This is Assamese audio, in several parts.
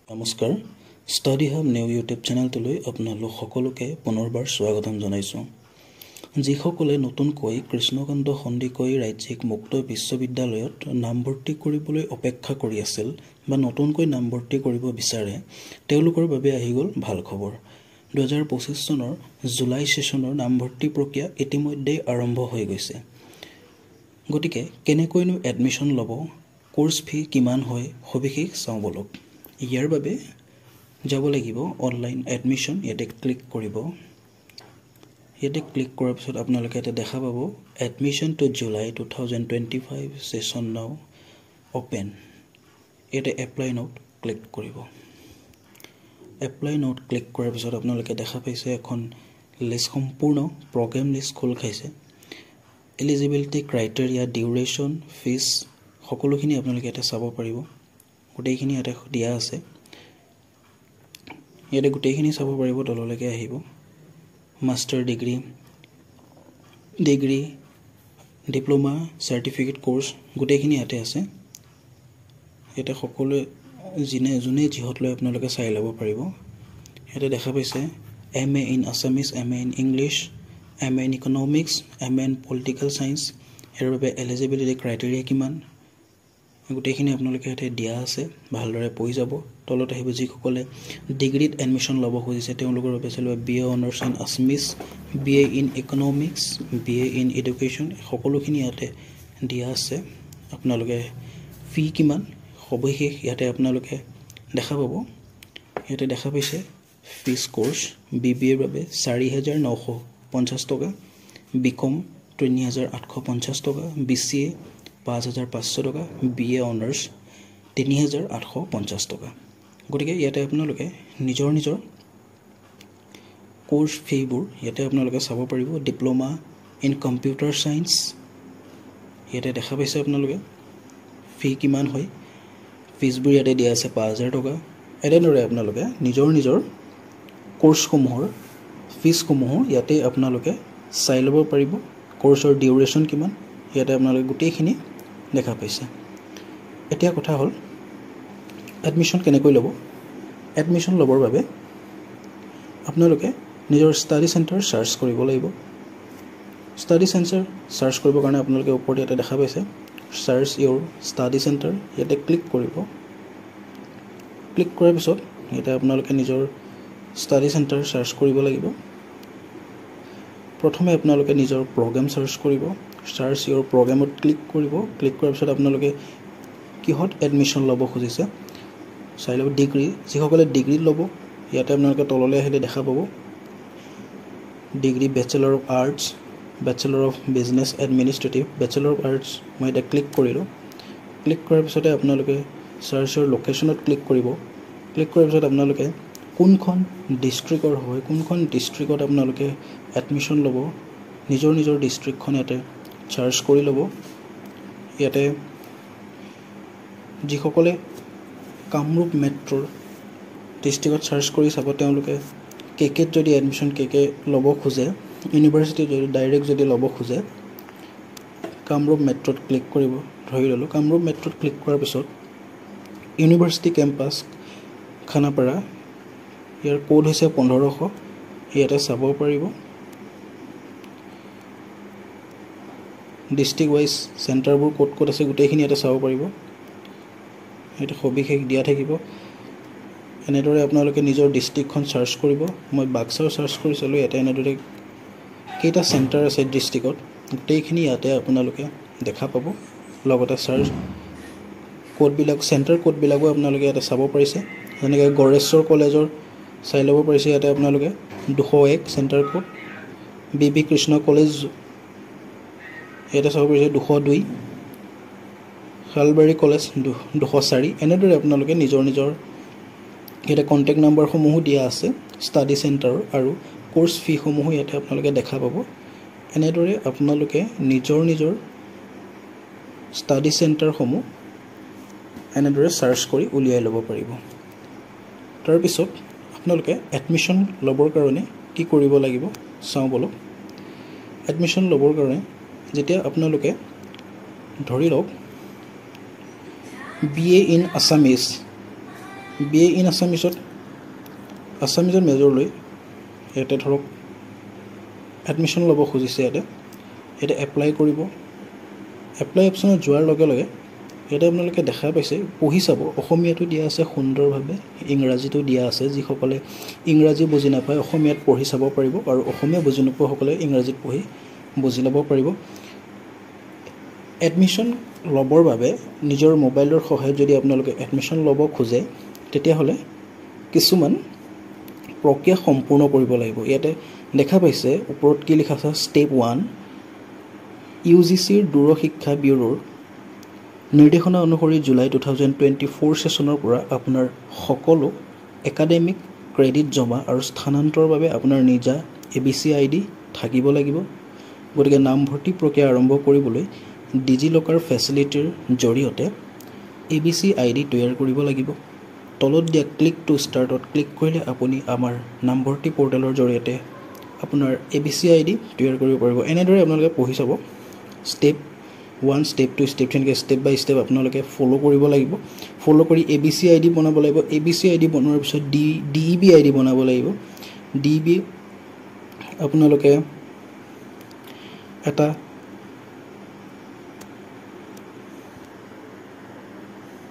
নমস্কাৰ ষ্টাডি হাব নিউ ইউটিউব চেনেলটোলৈ আপোনালোক সকলোকে পুনৰবাৰ স্বাগতম জনাইছোঁ। যিসকলে নতুনকৈ কৃষ্ণকান্ত সন্দিকৈ ৰাজ্যিক মুক্ত বিশ্ববিদ্যালয়ত নামভৰ্তি কৰিবলৈ অপেক্ষা কৰি আছিল বা নতুনকৈ নামভৰ্তি কৰিব বিচাৰে তেওঁলোকৰ বাবে আহি গ'ল ভাল খবৰ। 2025 চনৰ জুলাই সেশনৰ নামভৰ্তি প্ৰক্ৰিয়া ইতিমধ্যে আৰম্ভ হৈ গৈছে। গতিকে কেনেকৈনো এডমিশ্যন ল'ব, কোৰ্ছ ফি কিমান হয়, সবিশেষ চাওঁ বলক। ইয়াৰ বাবে যাব লাগিব অনলাইন এডমিশ্যন। ইয়াতে ক্লিক কৰিব। ইয়াতে ক্লিক কৰাৰ পিছত আপোনালোকে ইয়াতে দেখা পাব এডমিশ্যন টু জুলাই 2025 সেশন নাও অপেন। ইয়াতে এপ্লাই নাওত ক্লিক কৰিব। এপ্লাই নাওত ক্লিক কৰাৰ পিছত আপোনালোকে দেখা পাইছে এখন লিষ্ট, সম্পূৰ্ণ প্ৰগ্ৰেম লিষ্ট খোল খাইছে। এলিজিবিলিটি ক্ৰাইটেৰিয়া, ডিউৰেশ্যন, ফিজ সকলোখিনি আপোনালোকে ইয়াতে চাব পাৰিব। গোটেইখিনি ইয়াতে দিয়া আছে। ইয়াতে গোটেইখিনি চাব পাৰিব। তললৈকে আহিব master degree, diploma, certificate course গোটেইখিনি ইয়াতে আছে। ইয়াতে সকলোৱে যোনে যিহত লৈ আপোনালোকে চাই ল'ব পাৰিব। ইয়াতে দেখা পাইছে MA in Assamese, MA in English, MA in economics, MA in political science. ইয়াৰ বাবে এলিজিবিলিটি ক্ৰাইটেৰিয়া কিমান গোটেইখিনি আপোনালোকে ইয়াতে দিয়া আছে। ভালদৰে পঢ়ি যাব। তলত আহিব যিসকলে ডিগ্ৰীত এডমিশ্যন ল'ব খুজিছে তেওঁলোকৰ বাবে চলিব BA honours in Assamese, BA in economics, BA in education সকলোখিনি ইয়াতে দিয়া আছে। আপোনালোকে ফি কিমান সবিশেষ ইয়াতে আপোনালোকে দেখা পাব। ইয়াতে দেখা পাইছে ফিজ কোৰ্ছ BBA ৰ বাবে 4,950 টকা, BCom 3,850 টকা, BCA 5,500 টকা, BA অনাৰ্ছ 3,850 টকা। গতিকে ইয়াতে আপোনালোকে নিজৰ কোৰ্ছ ফিবোৰ ইয়াতে আপোনালোকে চাব পাৰিব। ডিপ্ল'মা ইন কম্পিউটাৰ ছায়েন্স ইয়াতে দেখা পাইছে আপোনালোকে ফি কিমান হয়। ফিজবোৰ ইয়াতে দিয়া আছে 5,000 টকা। এনেদৰে আপোনালোকে নিজৰ কোৰ্ছসমূহৰ ফিজসমূহো ইয়াতে আপোনালোকে চাই ল'ব পাৰিব। কোৰ্ছৰ ডিউৰেশ্যন কিমান ইয়াতে আপোনালোকে গোটেইখিনি দেখা পাইছে। এতিয়া কথা হ'ল এডমিশ্যন কেনেকৈ ল'ব। এডমিশ্যন ল'বৰ বাবে আপোনালোকে নিজৰ ষ্টাডি চেণ্টাৰ চাৰ্চ কৰিব লাগিব। ষ্টাডি চেণ্টাৰ চাৰ্চ কৰিবৰ কাৰণে আপোনালোকে ওপৰত ইয়াতে দেখা পাইছে চাৰ্চ ইয়'ৰ ষ্টাডি চেণ্টাৰ। ইয়াতে ক্লিক কৰিব। ক্লিক কৰাৰ পিছত ইয়াতে আপোনালোকে নিজৰ ষ্টাডি চেণ্টাৰ চাৰ্চ কৰিব লাগিব। প্ৰথমে আপোনালোকে নিজৰ প্ৰগ্ৰেম চাৰ্চ কৰিব। চাৰ্চ ইয়'ৰ প্ৰগ্ৰেমত ক্লিক কৰিব। ক্লিক কৰাৰ পিছত আপোনালোকে কিহত এডমিশ্যন ল'ব খুজিছে চাই ল'ব। ডিগ্ৰী, যিসকলে ডিগ্ৰীত ল'ব ইয়াতে আপোনালোকে তললৈ আহিলে দেখা পাব degree bachelor of arts, bachelor of business administrative, bachelor of arts. মই এতিয়া ক্লিক কৰিলোঁ। ক্লিক কৰাৰ পিছতে আপোনালোকে চাৰ্চৰ লোকেশ্যনত ক্লিক কৰিব। ক্লিক কৰাৰ পিছত আপোনালোকে কোনখন ডিষ্ট্ৰিক্টৰ হয়, কোনখন ডিষ্ট্ৰিক্টত আপোনালোকে এডমিশ্যন ল'ব নিজৰ ডিষ্ট্ৰিক্টখন ইয়াতে চাৰ্চ কৰি ল'ব। ইয়াতে যিসকলে কামৰূপ মেট্ৰ'ৰ ডিষ্ট্ৰিক্টত চাৰ্চ কৰি চাব তেওঁলোকে কেকেত যদি এডমিশ্যন কেকে ল'ব খোজে, ইউনিভাৰ্চিটি যদি ডাইৰেক্ট যদি ল'ব খোজে কামৰূপ মেট্ৰ'ত ক্লিক কৰিব। ধৰি ল'লোঁ কামৰূপ মেট্ৰ'ত ক্লিক কৰাৰ পিছত ইউনিভাৰ্চিটি কেম্পাছ খানাপাৰা, ইয়াৰ কোড হৈছে 1500। ইয়াতে চাব পাৰিব ডিষ্ট্ৰিক্ট ৱাইজ চেণ্টাৰবোৰ ক'ত আছে গোটেইখিনি ইয়াতে চাব পাৰিব। ইয়াতে সবিশেষ দিয়া থাকিব। এনেদৰে আপোনালোকে নিজৰ ডিষ্ট্ৰিক্টখন চাৰ্চ কৰিব। মই বাক্সাৰ চাৰ্চ কৰি চালোঁ। ইয়াতে এনেদৰে কেইটা চেণ্টাৰ আছে ডিষ্ট্ৰিক্টত গোটেইখিনি ইয়াতে আপোনালোকে দেখা পাব। লগতে চাৰ্চ কোডবিলাক, চেণ্টাৰ কোডবিলাকো আপোনালোকে ইয়াতে চাব পাৰিছে। যেনেকৈ গড়েশ্বৰ কলেজৰ চাই ল'ব পাৰিছে ইয়াতে আপোনালোকে 201 centre code. BB Krishna college ইয়াতে চাব পাৰিছে 202, শালবাৰী কলেজ 204। এনেদৰে আপোনালোকে নিজৰ ইয়াতে কণ্টেক্ট নাম্বাৰসমূহো দিয়া আছে ষ্টাডি চেণ্টাৰৰ, আৰু কোৰ্ছ ফিসমূহো ইয়াতে আপোনালোকে দেখা পাব। এনেদৰে আপোনালোকে নিজৰ ষ্টাডি চেণ্টাৰসমূহ এনেদৰে চাৰ্চ কৰি উলিয়াই ল'ব পাৰিব। তাৰপিছত আপোনালোকে এডমিশ্যন ল'বৰ কাৰণে কি কৰিব লাগিব চাওঁ বলক। এডমিশ্যন ল'বৰ কাৰণে যেতিয়া আপোনালোকে ধৰি লওক BA in Assamese BA in আছামিজত মেজৰ লৈ ইয়াতে ধৰক এডমিশ্যন ল'ব খুজিছে ইয়াতে এপ্লাই কৰিব এপ্লাই অপশ্যনত যোৱাৰ লগে লগে ইয়াতে আপোনালোকে দেখা পাইছে পঢ়ি চাব অসমীয়াটো দিয়া আছে সুন্দৰভাৱে ইংৰাজীটো দিয়া আছে যিসকলে ইংৰাজী বুজি নাপায় অসমীয়াত পঢ়ি চাব পাৰিব আৰু অসমীয়া বুজি নোপোৱাসকলে ইংৰাজীত পঢ়ি বুজি ল'ব পাৰিব এডমিশ্যন ল'বৰ বাবে নিজৰ মোবাইলৰ সহায়ত যদি আপোনালোকে এডমিশ্যন ল'ব খোজে তেতিয়াহ'লে কিছুমান প্ৰক্ৰিয়া সম্পূৰ্ণ কৰিব লাগিব ইয়াতে দেখা পাইছে ওপৰত কি লিখা আছে ষ্টেপ 1 UGCৰ দূৰশিক্ষা ব্যুৰোৰ নিৰ্দেশনা অনুসৰি জুলাই 2024 সেশনৰ পৰা আপোনাৰ সকলো একাডেমিক ক্ৰেডিট জমা আৰু স্থানান্তৰৰ বাবে আপোনাৰ নিজা ABC ID থাকিব লাগিব গতিকে নামভৰ্তি প্ৰক্ৰিয়া আৰম্ভ কৰিবলৈ ডিজিলকাৰ ফেচিলিটিৰ জৰিয়তে ABC ID তৈয়াৰ কৰিব লাগিব তলত দিয়া ক্লিক টু ষ্টাৰ্টত ক্লিক কৰিলে আপুনি আমাৰ নামভৰ্তি পৰ্টেলৰ জৰিয়তে আপোনাৰ ABC ID তৈয়াৰ কৰিব পাৰিব এনেদৰে আপোনালোকে পঢ়ি চাব ষ্টেপ 1 ষ্টেপ 2 ষ্টেপ 3 ষ্টেপ বাই ষ্টেপ আপোনালোকে ফলো কৰিব লাগিব ফলো কৰি ABC ID বনাব লাগিব ABC ID বনোৱাৰ পিছত DEB ID বনাব লাগিব DEB আপোনালোকে এটা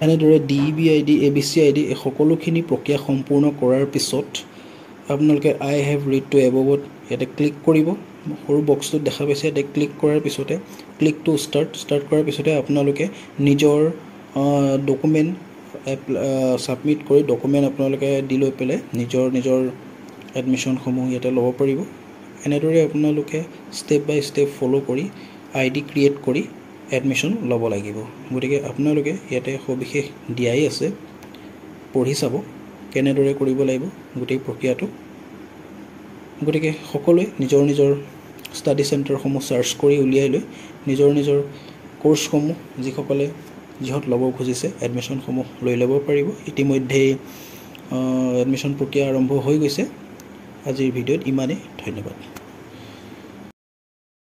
এনেদৰে DEB ID ABC ID এই সকলোখিনি প্ৰক্ৰিয়া সম্পূৰ্ণ কৰাৰ পিছত আপোনালোকে I have read to above ইয়াতে ক্লিক কৰিব সৰু বক্সটোত দেখা পাইছে ইয়াতে ক্লিক কৰাৰ পিছতে ক্লিক টু ষ্টাৰ্ট কৰাৰ পিছতে আপোনালোকে নিজৰ ডকুমেণ্ট সাবমিট কৰি ডকুমেণ্ট আপোনালোকে দি লৈ পেলাই নিজৰ এডমিশ্যনসমূহ ইয়াতে ল'ব পাৰিব এনেদৰে আপোনালোকে ষ্টেপ বাই ষ্টেপ ফলো কৰি ID ক্ৰিয়েট কৰি এডমিশ্যন ল'ব লাগিব গতিকে আপোনালোকে ইয়াতে সবিশেষ দিয়াই আছে পঢ়ি চাব কেনেদৰে কৰিব লাগিব গোটেই প্ৰক্ৰিয়াটো গতিকে সকলোৱে নিজৰ ষ্টাডি চেণ্টাৰসমূহ সাৰ্চ কৰি উলিয়াই লৈ নিজৰ কোৰ্ছসমূহ যিহত ল'ব খুজিছে এডমিশ্যনসমূহ লৈ ল'ব পাৰিব ইতিমধ্যে এডমিশ্যন প্ৰক্ৰিয়া আৰম্ভ হৈ গৈছে আজিৰ ভিডিঅ'ত ইমানেই ধন্যবাদ